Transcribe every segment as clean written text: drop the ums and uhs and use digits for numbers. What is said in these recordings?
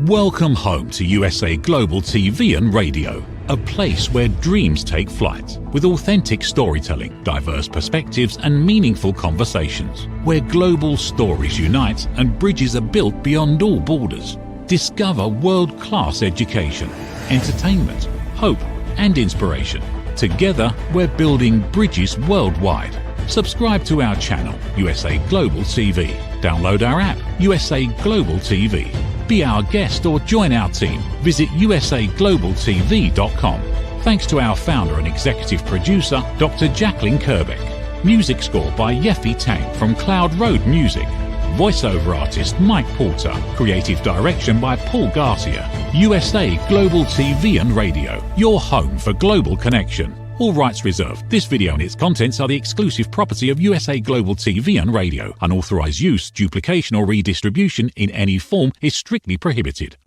Welcome home to USA Global TV and Radio, a place where dreams take flight, with authentic storytelling, diverse perspectives and meaningful conversations, where global stories unite and bridges are built beyond all borders. Discover world-class education, entertainment, hope and inspiration. Together, we're building bridges worldwide. Subscribe to our channel, USA Global TV. Download our app, USA Global TV. Be our guest or join our team. Visit usaglobaltv.com. Thanks to our founder and executive producer, Dr. Jacalyn Kerbeck. Music score by Yeffy Tang from Cloud Road Music. Voiceover artist Mike Porter. Creative direction by Paul Garcia. USA Global TV and Radio, your home for global connection. All rights reserved. This video and its contents are the exclusive property of USA Global TV and Radio. Unauthorized use, duplication or redistribution in any form is strictly prohibited.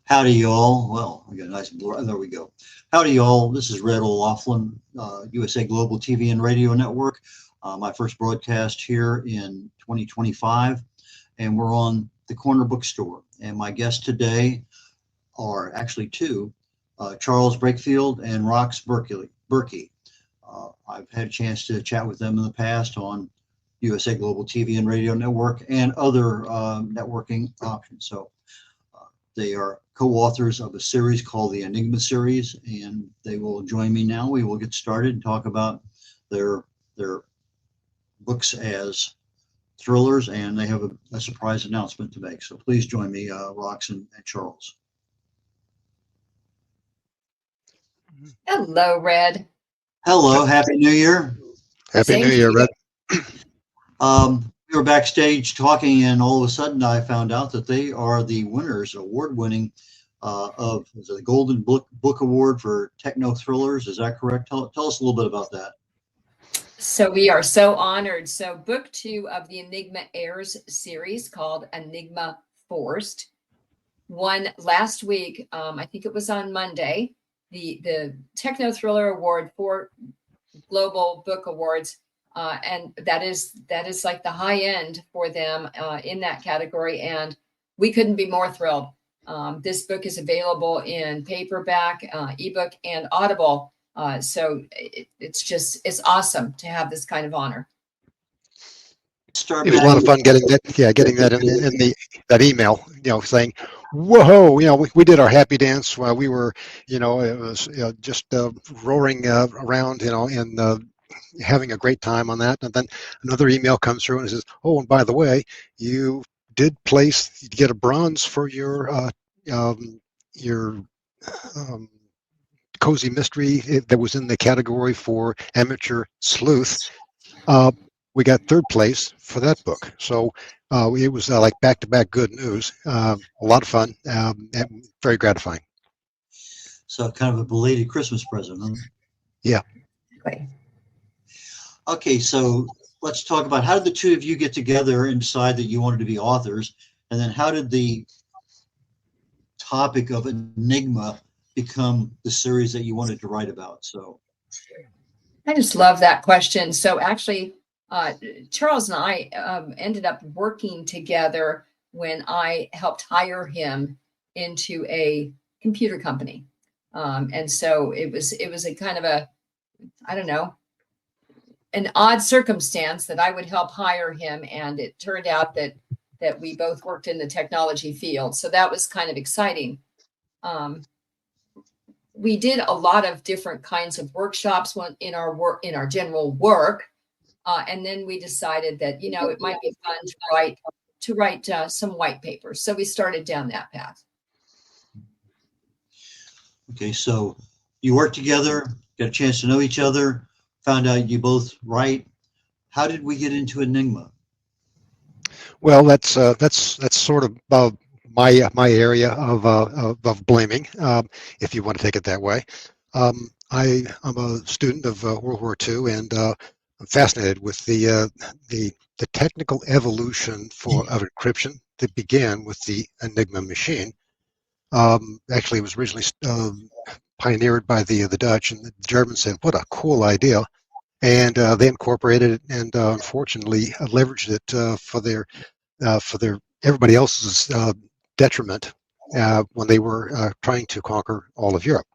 Howdy, y'all. Well, we got a nice blur. There we go. Howdy, y'all. This is red.olaughlin, USA Global TV and Radio Network. My first broadcast here in 2025, and we're on the Corner Bookstore. And my guests today are actually two, Charles Breakfield and Rox Burkey. I've had a chance to chat with them in the past on USA Global TV and Radio Network and other networking options. So they are co-authors of a series called the Enigma Series, and they will join me now. We will get started and talk about their books as thrillers, and they have a surprise announcement to make. So please join me, Rox and Charles. Hello, Red. Hello, Happy New Year. Happy New Year, Red. We were backstage talking, and all of a sudden I found out that they are the winners, award-winning of the Golden Book Award for Techno Thrillers. Is that correct? Tell us a little bit about that. So we are so honored. So book 2 of the Enigma Airs series, called Enigma Forced, won last week. I think it was on Monday, the Techno Thriller Award for Global Book Awards. And that is like the high end for them in that category. And we couldn't be more thrilled. This book is available in paperback, ebook, and Audible. So it's awesome to have this kind of honor. It was a lot of fun getting that in that email, saying, whoa, we did our happy dance while we were, it was just roaring around, and having a great time on that. And then another email comes through and it says, oh, and by the way, you did get a bronze for your cozy mystery that was in the category for amateur sleuth. We got 3rd place for that book. So it was like back-to-back good news. A lot of fun, and very gratifying. So kind of a belated Christmas present, huh? Yeah. Okay, so let's talk about, how did the two of you get together and decide that you wanted to be authors? And then how did the topic of Enigma become the series that you wanted to write about? So I just love that question. So actually, Charles and I ended up working together when I helped hire him into a computer company. And so it was a kind of a, I don't know, an odd circumstance that I would help hire him. And it turned out that we both worked in the technology field. So that was kind of exciting. We did a lot of different kinds of workshops in our general work. And then we decided that, it might be fun to write some white papers. So we started down that path. Okay, so you worked together, got a chance to know each other, found out you both write. How did we get into Enigma? Well, that's sort of my area of blaming, if you want to take it that way. I'm a student of World War II, and I'm fascinated with the technical evolution of encryption that began with the Enigma machine. Actually, it was originally pioneered by the Dutch, and the Germans said, "What a cool idea!" and they incorporated it and unfortunately leveraged it for their everybody else's detriment when they were trying to conquer all of Europe.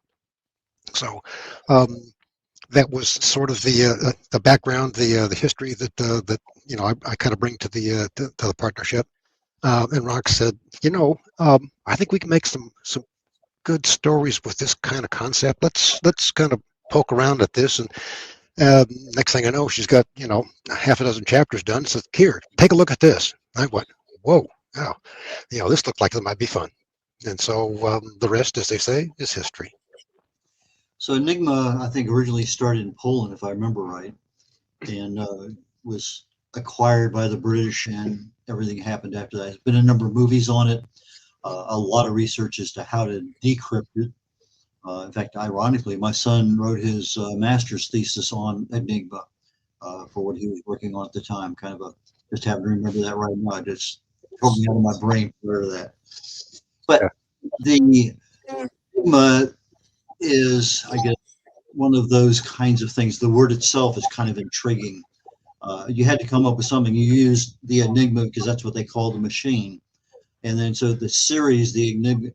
So that was sort of the background, the history that I kind of bring to the partnership. And Rock said, I think we can make some good stories with this kind of concept. Let's kind of poke around at this. And next thing I know, she's got half a dozen chapters done. Says, here, take a look at this. I went, whoa, wow, this looked like it might be fun. And so the rest, as they say, is history. So Enigma, I think, originally started in Poland, if I remember right, and was acquired by the British, and everything happened after that. There's been a number of movies on it, a lot of research as to how to decrypt it. In fact, ironically, my son wrote his master's thesis on Enigma for what he was working on at the time. Kind of just happen to remember that right now. I just told me out of my brain prior to that. But the Enigma is, I guess, one of those kinds of things. The word itself is kind of intriguing. You had to come up with something. You used the Enigma because that's what they call the machine. And then so the series, the Enigma,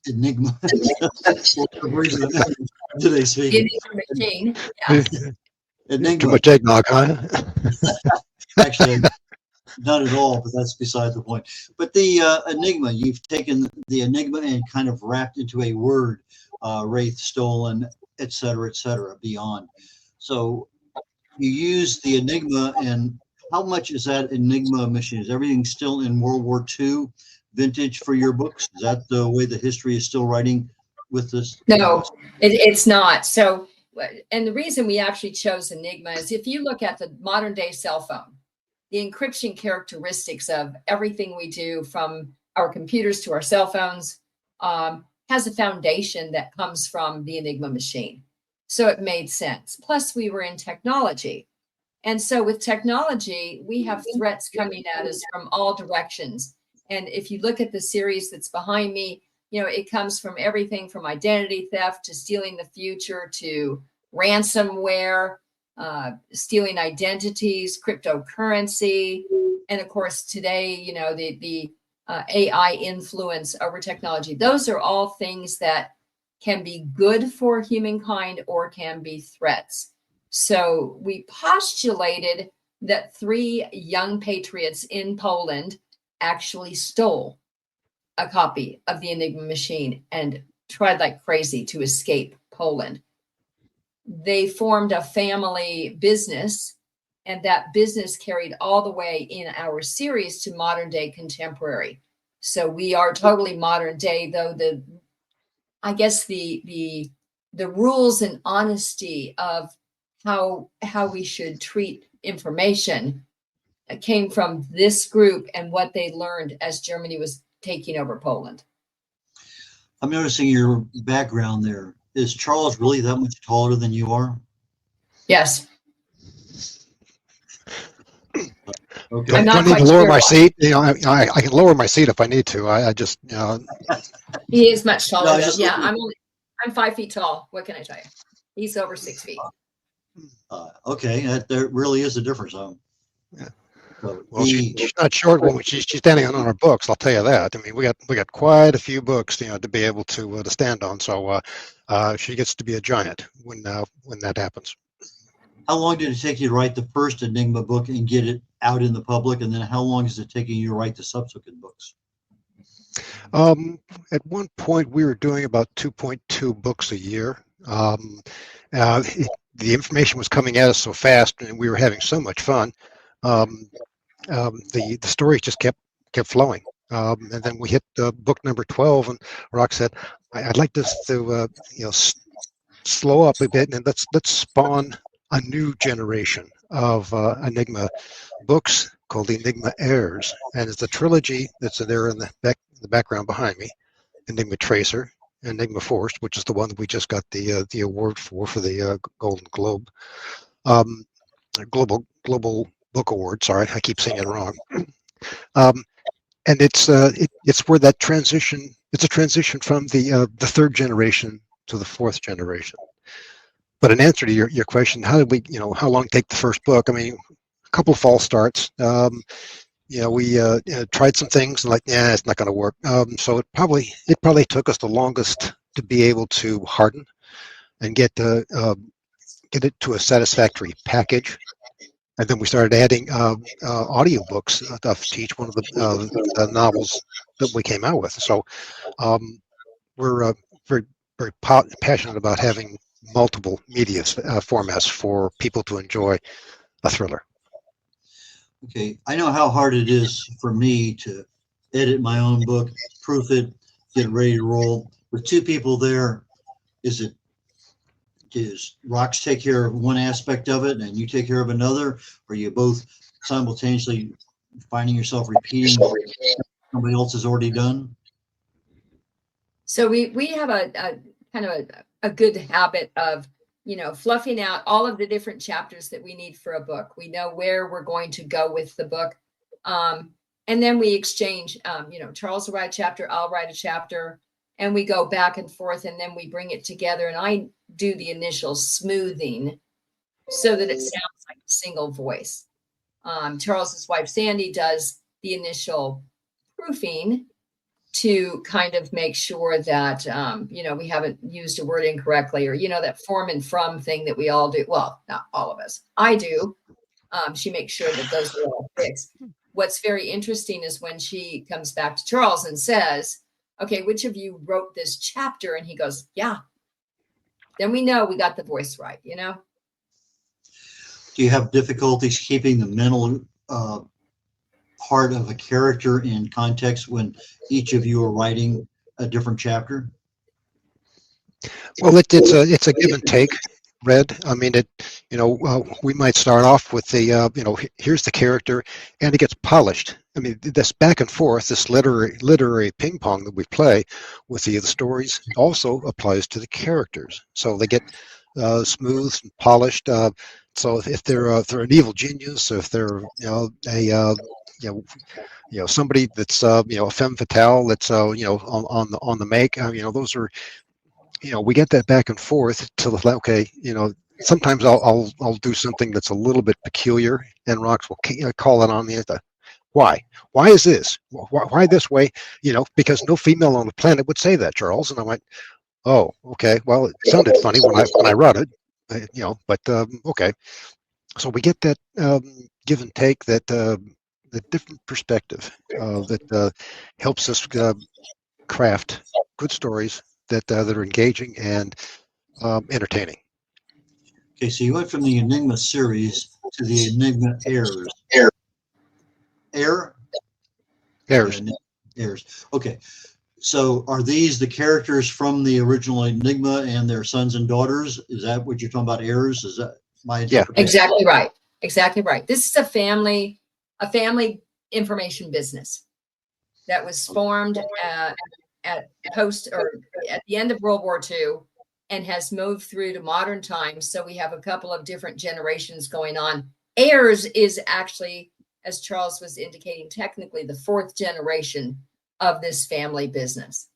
Enigma. Today speaking. Machine. Yeah. Enigma. Too much eggnog, huh? Actually, not at all, but that's beside the point. But the Enigma, you've taken the Enigma and kind of wrapped into a word, wraith, stolen, et cetera, beyond. So you use the Enigma, and how much is that Enigma machine? Is everything still in World War II vintage for your books? Is that the way the history is still writing with this? No, it's not. So, and the reason we actually chose Enigma is if you look at the modern day cell phone, the encryption characteristics of everything we do, from our computers to our cell phones, has a foundation that comes from the Enigma machine. So it made sense. Plus, we were in technology. And so with technology, we have threats coming at us from all directions. And if you look at the series that's behind me, it comes from everything from identity theft to stealing the future to ransomware, stealing identities, cryptocurrency, and of course today, the AI influence over technology. Those are all things that can be good for humankind or can be threats. So we postulated that 3 young patriots in Poland actually stole a copy of the Enigma machine and tried like crazy to escape Poland. They formed a family business, and that business carried all the way in our series to modern day contemporary. So we are totally modern day, though I guess the rules and honesty of how we should treat information came from this group and what they learned as Germany was taking over Poland. I'm noticing your background there. Is Charles really that much taller than you are? Yes. Okay. Don't need to lower my seat. I can lower my seat if I need to. I just, He is much taller. No, yeah, I'm 5 feet tall. What can I tell you? He's over 6 feet. Okay, there really is a difference. Yeah. So well, she's not short when she's standing on her books. I'll tell you that. I mean, we got quite a few books, to be able to stand on. So she gets to be a giant when that happens. How long did it take you to write the first Enigma book and get it out in the public? And then how long is it taking you to write the subsequent books? At one point, we were doing about 2.2 books a year. The information was coming at us so fast, and we were having so much fun. The stories just kept flowing. And then we hit book number 12, and Rock said, "I'd like this to slow up a bit, and let's spawn a new generation of Enigma books called the Enigma Heirs." And it's a trilogy that's there in the background behind me: Enigma Tracer, Enigma Forced, which is the one that we just got the award for the Golden Globe, Global Book Award. Sorry, I keep saying it wrong. And it's where that transition. It's a transition from the 3rd generation to the 4th generation. But in answer to your question, how did we, how long take the first book? I mean, a couple of false starts. We tried some things and yeah, it's not going to work. So it probably took us the longest to be able to harden and get it to a satisfactory package. And then we started adding audiobooks to each one of the novels that we came out with. So we're very, very passionate about having multiple media formats for people to enjoy a thriller. Okay, I know how hard it is for me to edit my own book, proof it, get it ready to roll. With two people there, does Rox take care of one aspect of it and you take care of another? Or are you both simultaneously finding yourself repeating what somebody else has already done? So we have a kind of a good habit of, fluffing out all of the different chapters that we need for a book. We know where we're going to go with the book. And then we exchange, Charles will write a chapter, I'll write a chapter, and we go back and forth, and then we bring it together. And I do the initial smoothing so that it sounds like a single voice. Charles's wife, Sandy, does the initial proofing to kind of make sure that, we haven't used a word incorrectly, or, that form and from thing that we all do. Well, not all of us. I do. She makes sure that those are all fixed. What's very interesting is when she comes back to Charles and says, okay, which of you wrote this chapter? And he goes, yeah. Then we know we got the voice right, Do you have difficulties keeping the mental part of a character in context when each of you are writing a different chapter? Well, it's a give and take, Red. I mean, we might start off with the, here's the character, and it gets polished. I mean, this back and forth, this literary ping pong that we play with the stories also applies to the characters. So they get smooth and polished. So if they're an evil genius, or if they're somebody that's a femme fatale that's on the make, those are, we get that back and forth till, okay, sometimes I'll do something that's a little bit peculiar, and Rox will call it on the why is this, why this way, because no female on the planet would say that, Charles. And I went, oh, okay, well, it sounded funny when I wrote it, but okay. So we get that give and take, that the different perspective that helps us craft good stories that are engaging and entertaining. Okay, so you went from the Enigma series to the Enigma Heirs. Heirs. Okay, so are these the characters from the original Enigma and their sons and daughters? Is that what you're talking about, heirs? Is that my interpretation? Yeah, exactly right. This is a family information business that was formed at the end of World War II and has moved through to modern times. So we have a couple of different generations going on. Heirs is actually, as Charles was indicating, technically the fourth generation of this family business.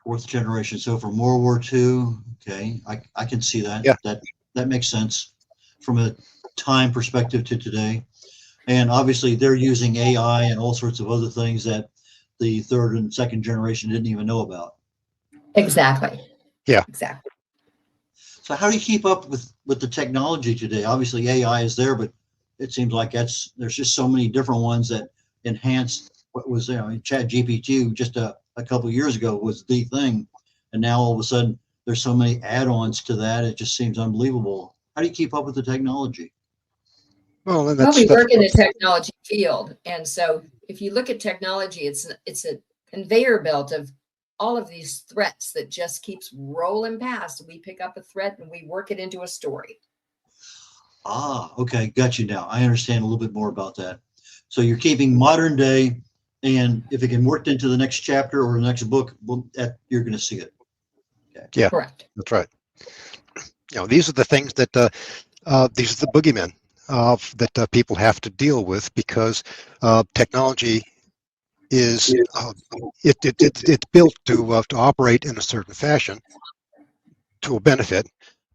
Fourth generation. So from World War II, okay, I can see that. Yeah. That makes sense from a time perspective to today. And obviously they're using AI and all sorts of other things that the third and second generation didn't even know about. Exactly. Yeah. Exactly. So how do you keep up with the technology today? Obviously AI is there, but it seems like there's just so many different ones that enhance what was there. I mean, ChatGPT just a couple of years ago was the thing. And now all of a sudden there's so many add-ons to that. It just seems unbelievable. How do you keep up with the technology? Well, we work in the technology field. And so if you look at technology, it's a conveyor belt of all of these threats that just keeps rolling past. We pick up a threat and we work it into a story. Ah, okay. Got you now. I understand a little bit more about that. So you're keeping modern day, and if it can work into the next chapter or the next book, you're going to see it. Okay. Yeah, correct. That's right. These are the things that, these are the boogeymen that people have to deal with, because technology is it's built to operate in a certain fashion, to a benefit.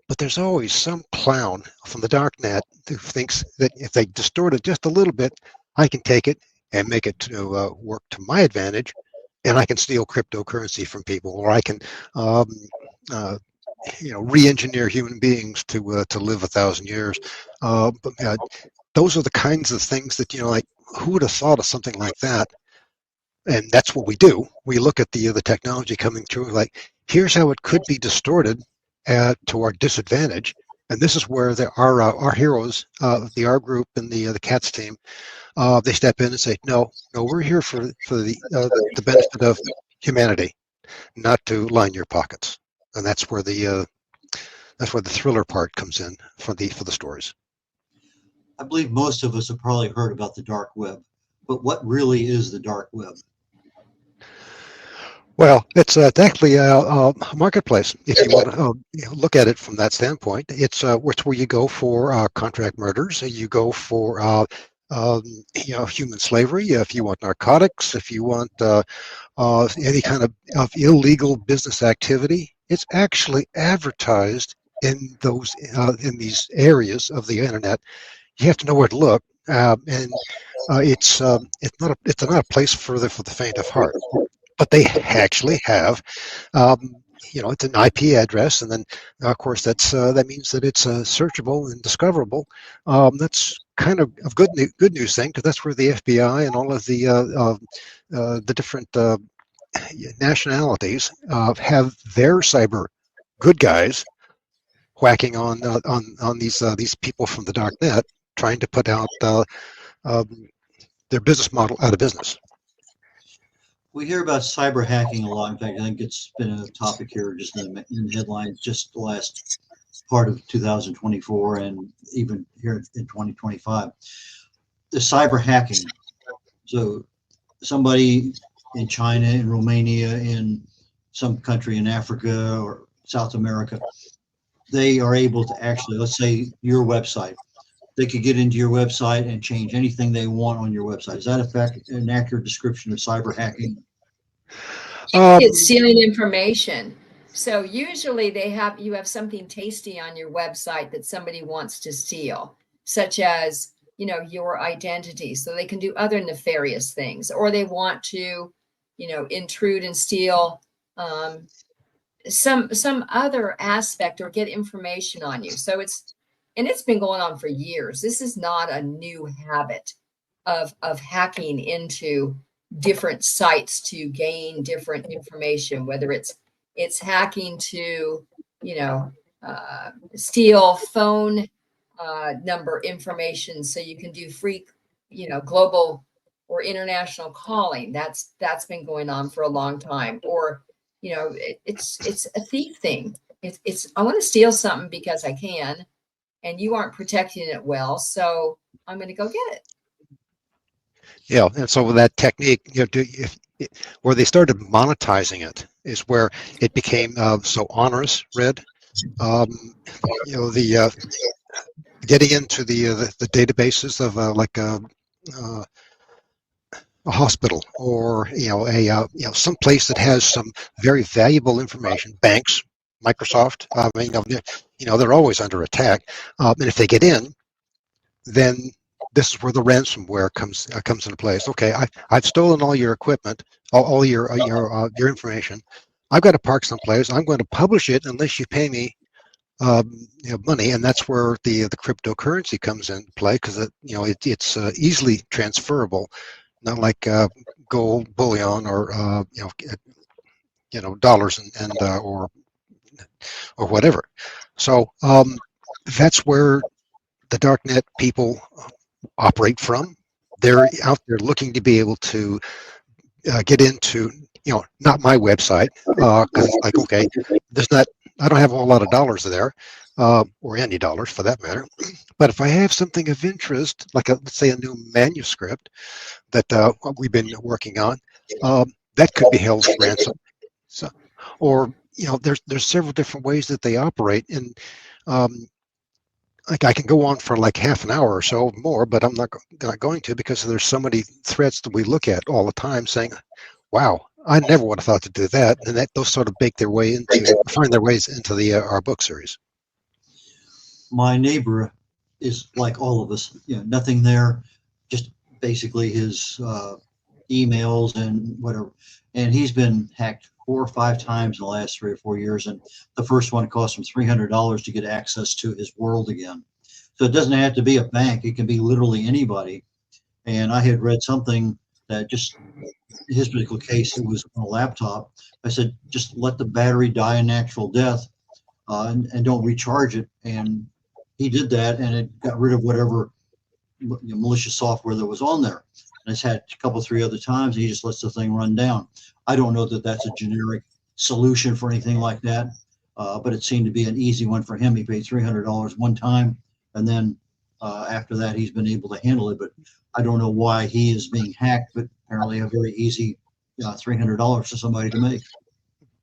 But there's always some clown from the dark net who thinks that if they distort it just a little bit, I can take it and make it to work to my advantage, and I can steal cryptocurrency from people, or I can, re-engineer human beings to live 1,000 years. Those are the kinds of things that, like, who would have thought of something like that? And that's what we do. We look at the technology coming through, like, here's how it could be distorted to our disadvantage. And this is where our heroes, the R group and the CATS team, they step in and say, no, we're here for the benefit of humanity, not to line your pockets. And that's where the thriller part comes in for the stories. I believe most of us have probably heard about the dark web, but what really is the dark web? Well, it's actually a marketplace. If you want to look at it from that standpoint, it's where you go for contract murders. You go for human slavery. If you want narcotics, if you want any kind of illegal business activity, it's actually advertised in these areas of the internet. You have to know where to look, and it's not a place for the faint of heart. But they actually have, it's an IP address, and then of course that means that it's searchable and discoverable. That's kind of a good news thing, because that's where the FBI and all of the different nationalities have their cyber good guys whacking on these people from the dark net, trying to put out their business model out of business. We hear about cyber hacking a lot. In fact, I think it's been a topic here just in the headlines just the last part of 2024 and even here in 2025. The cyber hacking. So somebody in China, in Romania, in some country in Africa or South America, they are able to actually, let's say your website, they could get into your website and change anything they want on your website. Is that an accurate description of cyber hacking? It's stealing information. So usually you have something tasty on your website that somebody wants to steal, such as, your identity. So they can do other nefarious things, or they want to, intrude and steal some other aspect or get information on you. So it's been going on for years. This is not a new habit of hacking into different sites to gain different information, whether it's hacking to, steal phone number information so you can do free, global or international calling. That's been going on for a long time. Or, it's a thief thing. It's I want to steal something because I can, and you aren't protecting it well, so I'm going to go get it. Yeah, and so with that technique, where they started monetizing it is where it became so onerous. Red, getting into the databases of like a hospital, or some place that has some very valuable information. Banks, Microsoft, they're always under attack, and if they get in, then this is where the ransomware comes into place. Okay, I've stolen all your equipment, all your information. I've got to park someplace. I'm going to publish it unless you pay me money, and that's where the cryptocurrency comes into play, because it's easily transferable, not like gold bullion or dollars and or whatever. So that's where the darknet people operate from. They're out there looking to be able to get into, not my website, because it's like, okay, I don't have a whole lot of dollars there, or any dollars for that matter. But if I have something of interest, like let's say a new manuscript that we've been working on, that could be held for ransom. So, or there's several different ways that they operate, and like I can go on for like half an hour or so more, but I'm not going to, because there's so many threads that we look at all the time saying, wow, I never would have thought to do that, and that those sort of find their ways into the our book series. My neighbor is like all of us, nothing there, just basically his emails and whatever. And he's been hacked 4 or 5 times in the last 3 or 4 years. And the first one cost him $300 to get access to his world again. So it doesn't have to be a bank. It can be literally anybody. And I had read something that just his particular case, it was on a laptop. I said, just let the battery die a natural death and don't recharge it. And he did that, and it got rid of whatever malicious software that was on there. And it's had a couple, 3 other times. And he just lets the thing run down. I don't know that that's a generic solution for anything like that, but it seemed to be an easy one for him. He paid $300 one time, and then after that, he's been able to handle it. But I don't know why he is being hacked, but apparently a very easy $300 for somebody to make.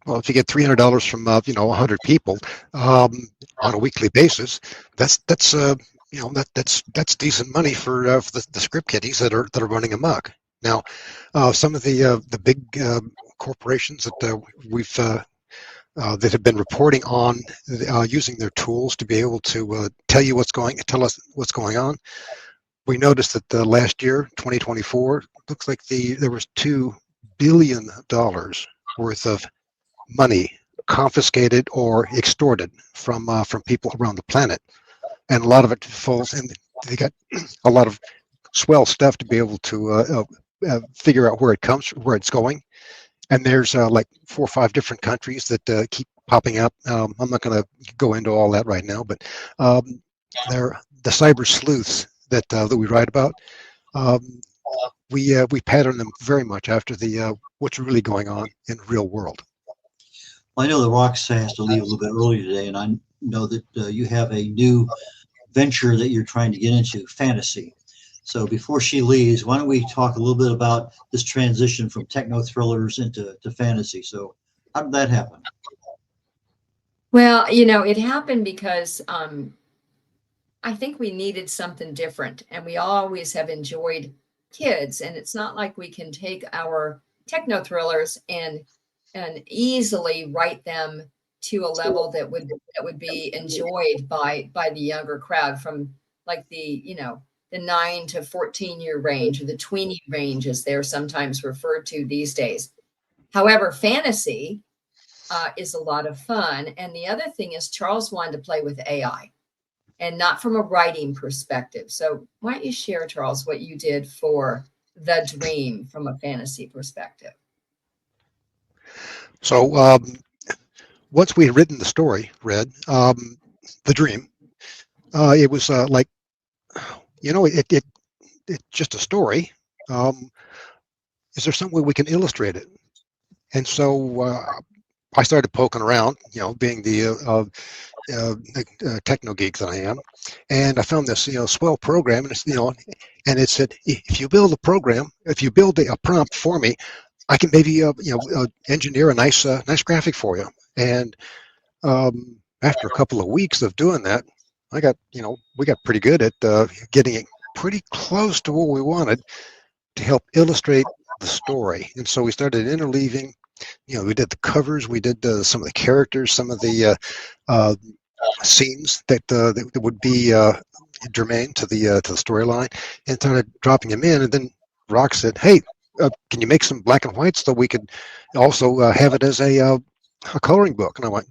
Well, if you get $300 from 100 people on a weekly basis, that's decent money for the script kiddies that are running amok. Now, some of the big corporations that we've that have been reporting on using their tools to be able to tell us what's going on. We noticed that last year, 2024, looks like there was $2 billion worth of money confiscated or extorted from people around the planet, and a lot of it falls in. They got a lot of swell stuff to be able to figure out where it's going. And there's like 4 or 5 different countries that keep popping up. I'm not going to go into all that right now, but they're the cyber sleuths that we write about. We pattern them very much after what's really going on in the real world. Well, I know that Rox has to leave a little bit early today, and I know that you have a new venture that you're trying to get into, fantasy. So before she leaves, why don't we talk a little bit about this transition from techno thrillers into fantasy? So how did that happen? Well, it happened because I think we needed something different, and we always have enjoyed kids, and it's not like we can take our techno thrillers and easily write them to a level that would be enjoyed by the younger crowd, from like the 9 to 14 year range, or the tweenie range as they're sometimes referred to these days. However, fantasy is a lot of fun. And the other thing is Charles wanted to play with AI, and not from a writing perspective. So why don't you share, Charles, what you did for The Dream from a fantasy perspective? So once we had written the story, Red, The Dream, it was like, it's just a story. Is there some way we can illustrate it? And so I started poking around, being the techno geek that I am, and I found this, swell program, and and it said, if you build a prompt for me, I can maybe engineer a nice graphic for you. And after a couple of weeks of doing that, we got pretty good at getting it pretty close to what we wanted to help illustrate the story. And so we started interleaving. We did the covers, we did some of the characters, some of the scenes that would be germane to the storyline, and started dropping them in. And then Rock said, "Hey, can you make some black and white so we could also have it as a coloring book?" And I went,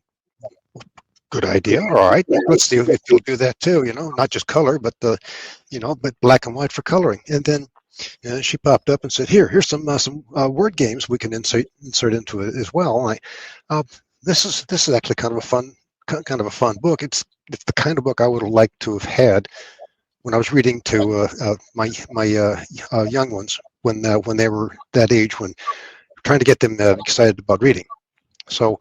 "Good idea. All right, let's see if you'll do that too. Not just color, but but black and white for coloring." And then she popped up and said, "Here's some word games we can insert into it as well." And this is actually kind of a fun book. It's the kind of book I would have liked to have had when I was reading to my young ones when they were that age, when trying to get them excited about reading. So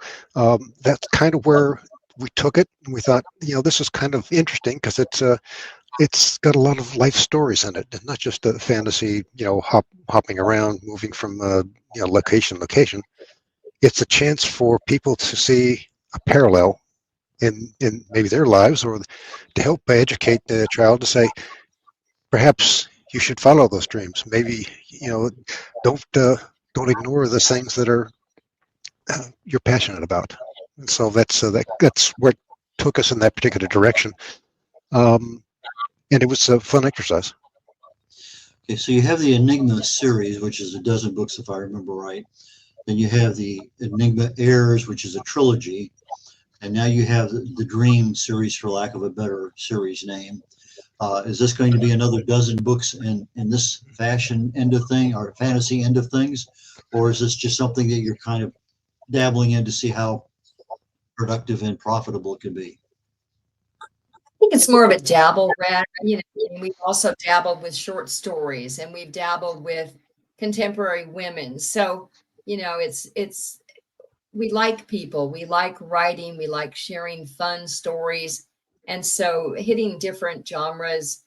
that's kind of where we took it. We thought, this is kind of interesting because it's got a lot of life stories in it, and not just a fantasy, hopping around, moving from location to location. It's a chance for people to see a parallel in maybe their lives, or to help educate the child to say, perhaps you should follow those dreams. Maybe don't don't ignore the things that are you're passionate about. And so that's where it took us in that particular direction. And it was a fun exercise. Okay, so you have the Enigma series, which is a dozen books, if I remember right. Then you have the Enigma Heirs, which is a trilogy. And now you have the Dream series, for lack of a better series name. Is this going to be another dozen books in this fashion end of thing, or fantasy end of things? Or is this just something that you're kind of dabbling in to see how productive and profitable it can be? I think it's more of a dabble, Brad. You know, we've also dabbled with short stories, and we've dabbled with contemporary women. So, you know, it's we like people, we like writing, we like sharing fun stories, and so hitting different genres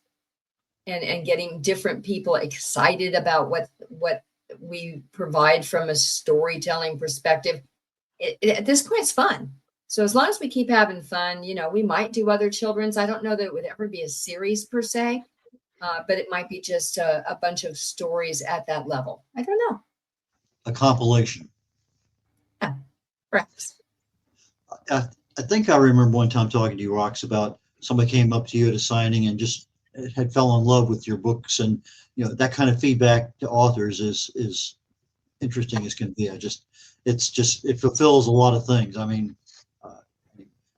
and getting different people excited about what we provide from a storytelling perspective. At this point, it's fun. So as long as we keep having fun, you know, we might do other children's. I don't know that it would ever be a series per se, but it might be just a bunch of stories at that level. I don't know. A compilation. Yeah, perhaps. I think I remember one time talking to you, Rox, about somebody came up to you at a signing and just had fell in love with your books, and you know that kind of feedback to authors is interesting as can be. It fulfills a lot of things. I mean,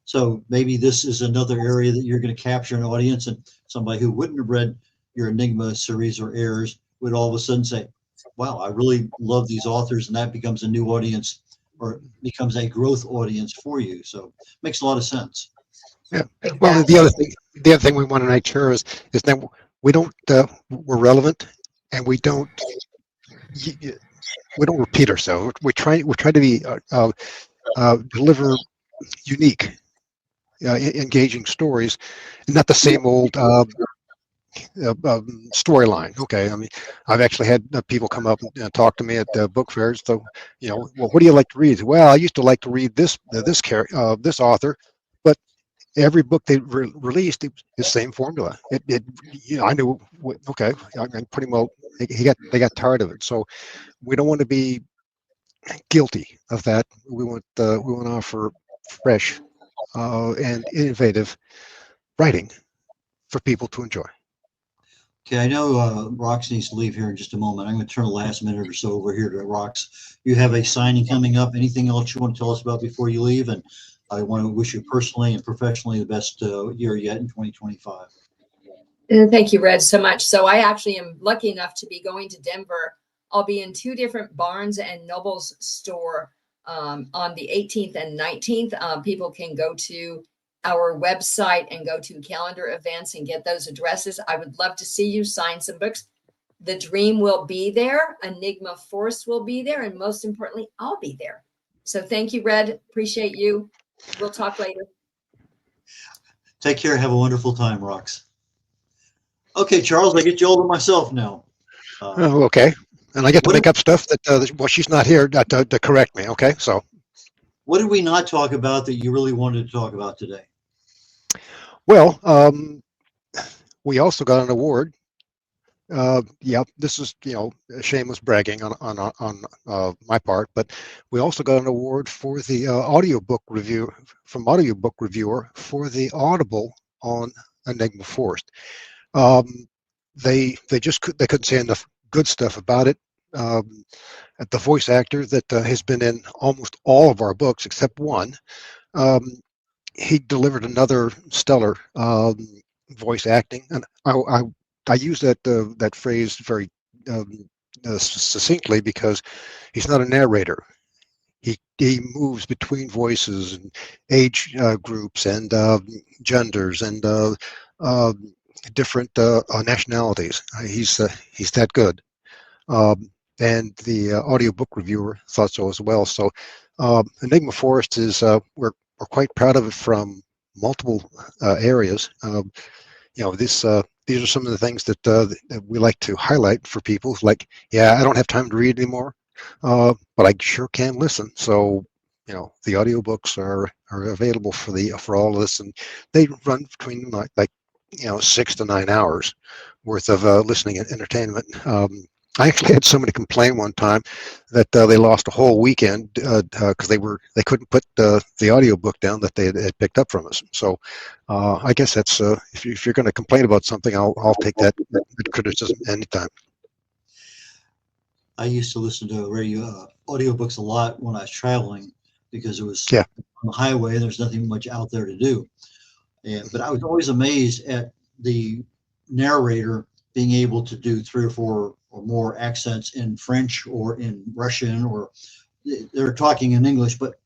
so maybe this is another area that you're going to capture an audience, and somebody who wouldn't have read your Enigma series or Heirs would all of a sudden say, wow, I really love these authors, and that becomes a new audience or becomes a growth audience for you. So it makes a lot of sense. Yeah. Well, the other thing we want to make sure is that we don't we're relevant, and we don't repeat ourselves. We try to be deliver unique, engaging stories, and not the same old storyline. Okay, I mean, I've actually had people come up and talk to me at book fairs. So, you know, well, what do you like to read? Well, I used to like to read this author, but every book they released, it was the same formula. You know, I knew, okay, I mean, pretty well, they got tired of it. So we don't want to be guilty of that. We want to offer fresh and innovative writing for people to enjoy. Okay, I know Rox needs to leave here in just a moment. I'm going to turn the last minute or so over here to Rox. You have a signing coming up. Anything else you want to tell us about before you leave? And I want to wish you personally and professionally the best year yet in 2025. Thank you, Red, so much. So I actually am lucky enough to be going to Denver. I'll be in 2 different Barnes and Noble's store on the 18th and 19th. People can go to our website and go to calendar events and get those addresses. I would love to see you sign some books. The Dream will be there. Enigma Force will be there. And most importantly, I'll be there. So thank you, Red. Appreciate you. We'll talk later. Take care. Have a wonderful time, Rox. Okay, Charles, I get you all to myself now. Oh, okay. And I get to make up stuff that, well, she's not here to correct me. Okay, so. What did we not talk about that you really wanted to talk about today? Well, we also got an award. Yeah, this is, you know, shameless bragging on my part, but we also got an award for the audiobook review from Audiobook Reviewer for the Audible on Enigma Forest. They couldn't say enough good stuff about it. The voice actor that has been in almost all of our books except one, he delivered another stellar voice acting, and I use that phrase very succinctly because he's not a narrator. He moves between voices and age groups and genders and different nationalities. He's that good. And the audiobook reviewer thought so as well. So Enigma Forest is we're quite proud of it from multiple areas. You know, these are some of the things that we like to highlight for people. Like, yeah, I don't have time to read anymore, but I sure can listen. So, you know, the audiobooks are available for all of this, and they run between like 6 to 9 hours worth of listening and entertainment. I actually had somebody complain one time that they lost a whole weekend because they couldn't put the audiobook down that they had picked up from us. So I guess that's if you're going to complain about something, I'll take that criticism anytime. I used to listen to radio audiobooks a lot when I was traveling because it was Yeah. on the highway and there's nothing much out there to do. But I was always amazed at the narrator being able to do 3 or 4 or more accents in French or in Russian, or they're talking in English, but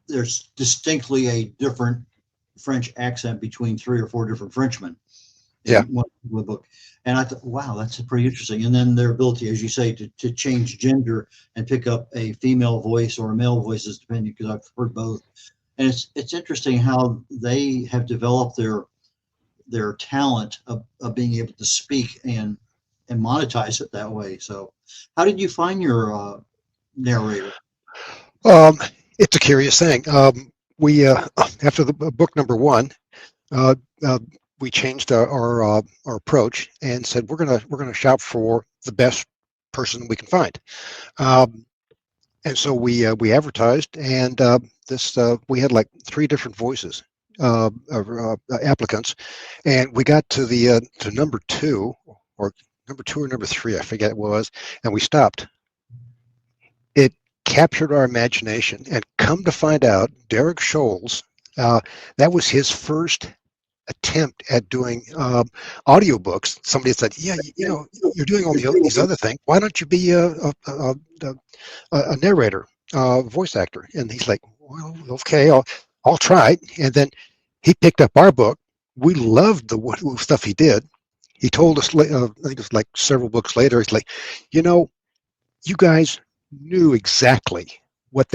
there's distinctly a different French accent between 3 or 4 different Frenchmen in one book. And I thought, wow, that's pretty interesting. And then their ability, as you say, to change gender and pick up a female voice or a male voice, is depending, because I've heard both. And it's interesting how they have developed their talent of being able to speak and monetize it that way. So how did you find your narrator? It's a curious thing. We after the book number 1, we changed our approach and said we're gonna shop for the best person we can find. And so we advertised, and we had like 3 different voices of applicants, and we got to the to number 2 or number 3, I forget it was, and we stopped. It captured our imagination, and come to find out, Derek Scholes, that was his first attempt at doing audiobooks. Somebody said, yeah, you're doing all these other things. Why don't you be a narrator, voice actor? And he's like, well, okay, I'll try. And then he picked up our book. We loved the stuff he did. He told us, I think it was like several books later, he's like, you guys knew exactly what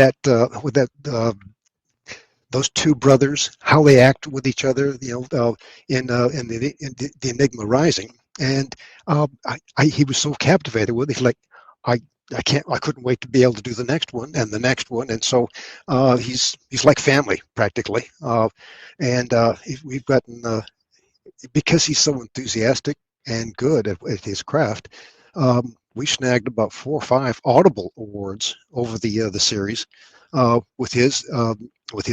those 2 brothers, how they act with each other, in the Enigma Rising, and he was so captivated with it. He's like, I couldn't wait to be able to do the next one and the next one, and so he's like family practically, and we've gotten because he's so enthusiastic and good at his craft. We snagged about 4 or 5 Audible awards over the series with his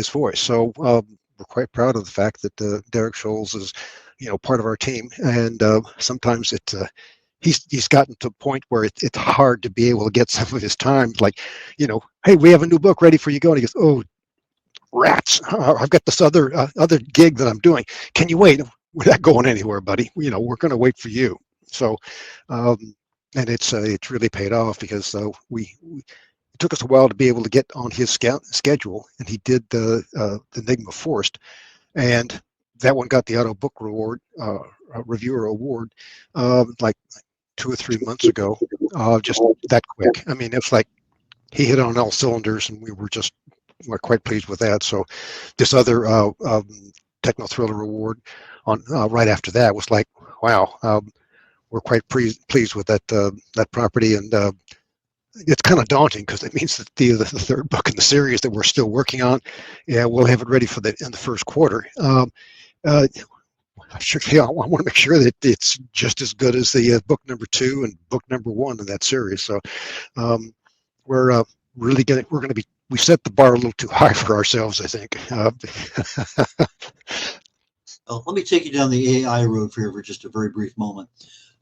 voice. So we're quite proud of the fact that Derek Scholes is, part of our team. And sometimes he's gotten to a point where it's hard to be able to get some of his time. Like, hey, we have a new book ready for you. Go. And he goes, oh, rats! I've got this other gig that I'm doing. Can you wait? We're not going anywhere, buddy. We're going to wait for you. So, and it's really paid off because it took us a while to be able to get on his schedule, and he did the Enigma Forced, and that one got the Auto Book Reviewer Award like 2 or 3 months ago, just that quick. I mean, it's like he hit on all cylinders, and we're quite pleased with that. So this other Techno Thriller Award on right after that was like, wow, we're quite pleased with that property, and it's kind of daunting because it means that the 3rd book in the series that we're still working on, we'll have it ready in the first quarter. I want to make sure that it's just as good as the book number 2 and book number 1 in that series. So we're really we set the bar a little too high for ourselves, I think. Let me take you down the AI road here for just a very brief moment.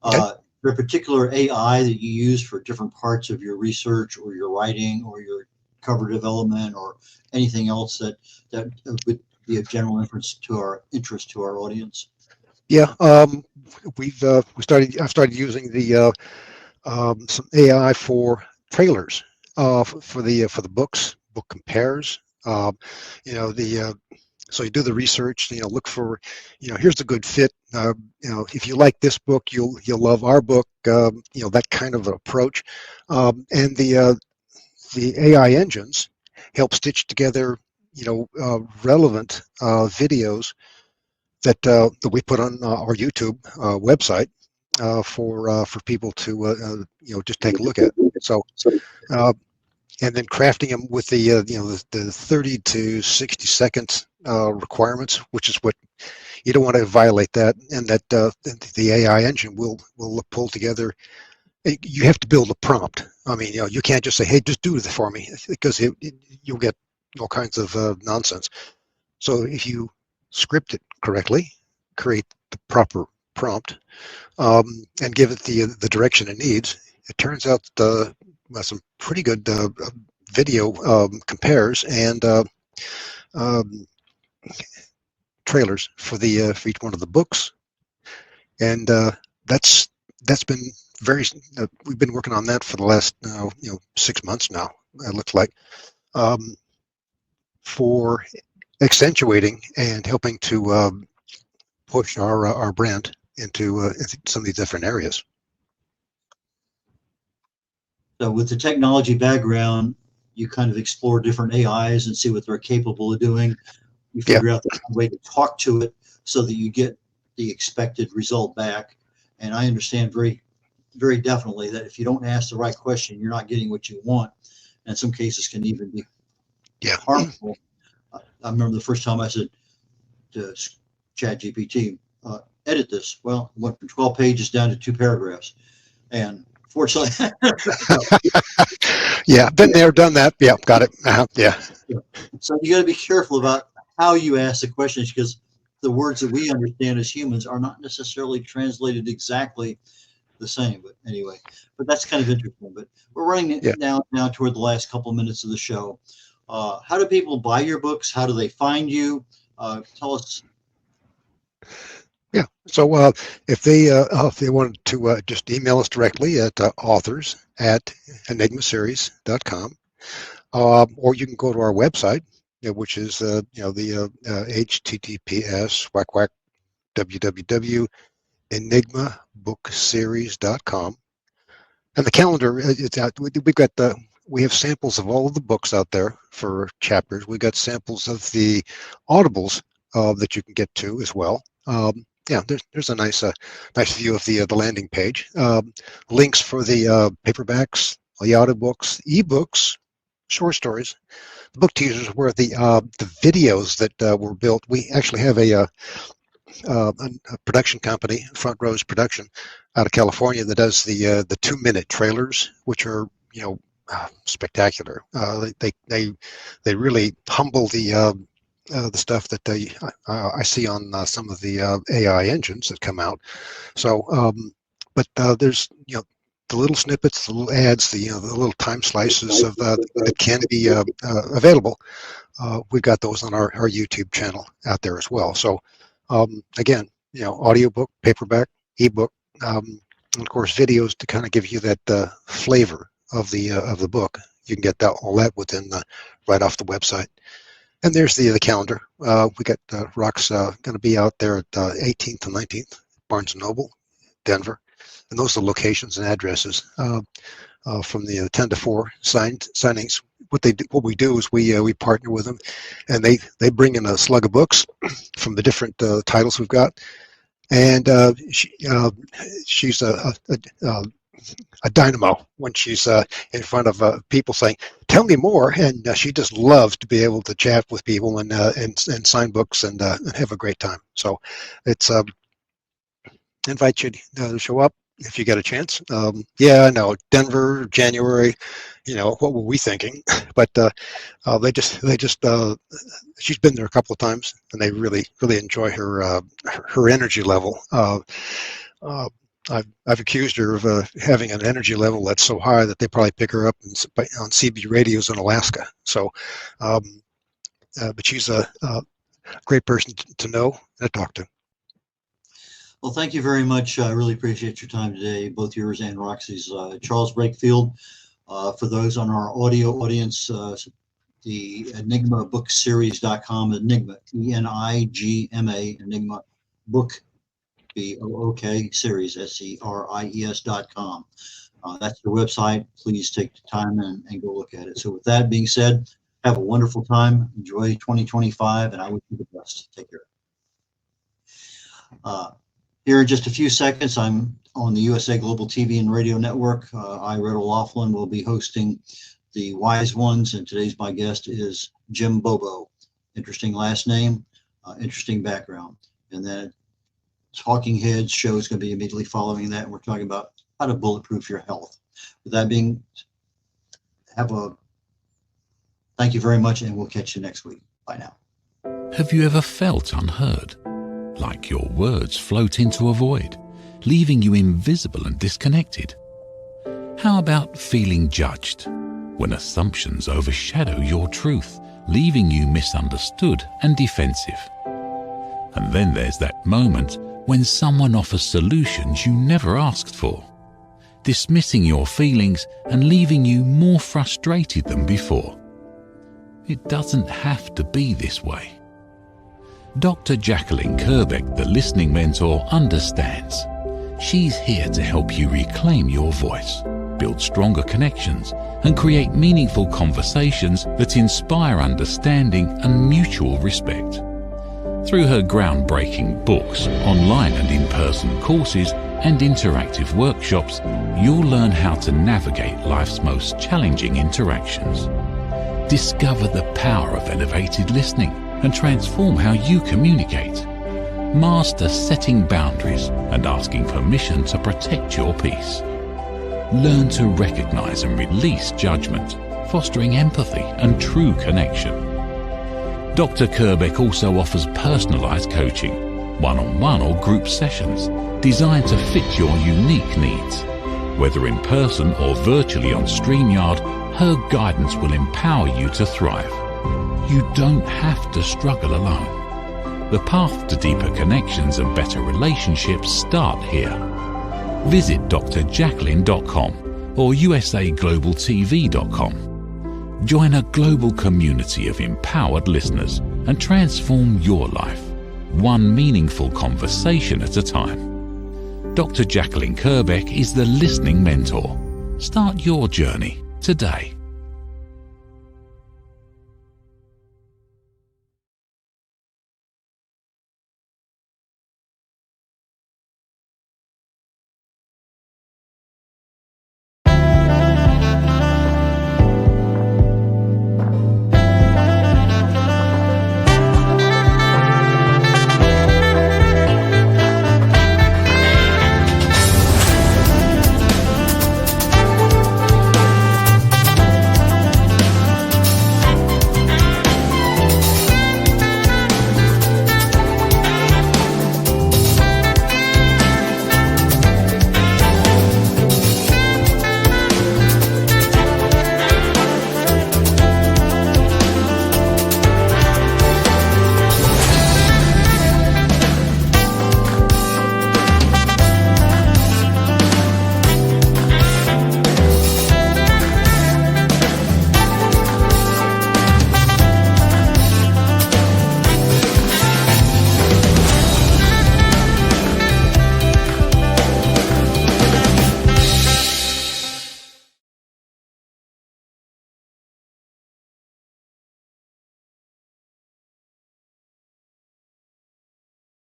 Okay. There a particular AI that you use for different parts of your research or your writing or your cover development or anything else that would be of general interest to our audience? Yeah, I've started using the some AI for trailers for the books, book compares. So you do the research, look for, here's a good fit. If you like this book, you'll love our book. That kind of approach. And the AI engines help stitch together, relevant videos that we put on our YouTube website for people to just take a look at. So. And then crafting them with the 30 to 60 seconds requirements, which is what you don't want to violate that, and that the AI engine will pull together you have to build a prompt. I mean, you can't just say, hey, just do this for me, because you'll get all kinds of nonsense. So if you script it correctly, create the proper prompt, and give it the direction it needs, it turns out some pretty good video compares and trailers for each one of the books, and that's been we've been working on that for the last 6 months now. It looks like, for accentuating and helping to push our brand into some of these different areas. So with the technology background, you kind of explore different AIs and see what they're capable of doing. You figure out the way to talk to it so that you get the expected result back. And I understand very, very definitely that if you don't ask the right question, you're not getting what you want. And in some cases can even be harmful. I remember the first time I said to ChatGPT, edit this. Well, it went from 12 pages down to 2 paragraphs. And fortunately, yeah, been there, done that. Yeah, got it. Yeah. So you got to be careful about how you ask the questions, because the words that we understand as humans are not necessarily translated exactly the same. But anyway, that's kind of interesting. But we're running now toward the last couple of minutes of the show. How do people buy your books? How do they find you? Tell us. Yeah. So if they wanted to just email us directly at authors@enigmaseries.com, or you can go to our website, which is the https://www.enigmabookseries.com, and the calendar it's out. We have samples of all of the books out there for chapters. We've got samples of the audibles that you can get to as well. There's a nice view of the landing page. Links for the paperbacks, the audiobooks, ebooks, short stories, the book teasers, where the videos that were built. We actually have a production company, Front Rows Production, out of California, that does the 2-minute trailers, which are spectacular. They really humble the stuff that I see on some of the AI engines that come out. So, but there's the little snippets, the little ads, the little time slices of that can be available. We've got those on our YouTube channel out there as well. So again, audiobook, paperback, ebook, and of course videos to kind of give you that flavor of the book. You can get all that within right off the website. And there's the calendar. We got Rock's going to be out there at 18th and 19th, Barnes & Noble, Denver. And those are locations and addresses from the 10 to 4 signings. What we do is we partner with them, and they bring in a slug of books from the different titles we've got. And she's a dynamo when she's in front of people saying, "Tell me more," and she just loves to be able to chat with people and sign books and have a great time. So it's invite you to show up if you get a chance. I know Denver, January. What were we thinking? But they just she's been there a couple of times, and they really enjoy her energy level. I've accused her of having an energy level that's so high that they probably pick her up on CB radios in Alaska. So, but she's a great person to know and to talk to. Well, thank you very much. I really appreciate your time today, both yours and Roxy's. Charles Breakfield, for those on our audio audience, the enigmabookseries.com, Enigma, ENIGMA, Enigma Book, BOOK series, SERIES.com. That's the website. Please take the time and go look at it. So with that being said, have a wonderful time. Enjoy 2025, and I wish you the best. Take care. Here in just a few seconds, I'm on the USA Global TV and Radio Network. I, Red O'Laughlin, will be hosting the Wise Ones, and today's my guest is Jim Bobo. Interesting last name, interesting background. And then Talking Heads show is going to be immediately following that, and we're talking about how to bulletproof your health. With that being, thank you very much, and we'll catch you next week. Bye now. Have you ever felt unheard? Like your words float into a void, leaving you invisible and disconnected? How about feeling judged, when assumptions overshadow your truth, leaving you misunderstood and defensive? And then there's that moment when someone offers solutions you never asked for, dismissing your feelings and leaving you more frustrated than before. It doesn't have to be this way. Dr. Jacalyn Kerbeck, the listening mentor, understands. She's here to help you reclaim your voice, build stronger connections, and create meaningful conversations that inspire understanding and mutual respect. Through her groundbreaking books, online and in-person courses, and interactive workshops, you'll learn how to navigate life's most challenging interactions. Discover the power of elevated listening and transform how you communicate. Master setting boundaries and asking permission to protect your peace. Learn to recognize and release judgment, fostering empathy and true connection. Dr. Kerbeck also offers personalized coaching, one-on-one or group sessions designed to fit your unique needs. Whether in person or virtually on StreamYard, her guidance will empower you to thrive. You don't have to struggle alone. The path to deeper connections and better relationships start here. Visit drjacalyn.com or usaglobaltv.com. Join a global community of empowered listeners and transform your life, one meaningful conversation at a time. Dr. Jacalyn Kerbeck is the listening mentor. Start your journey today.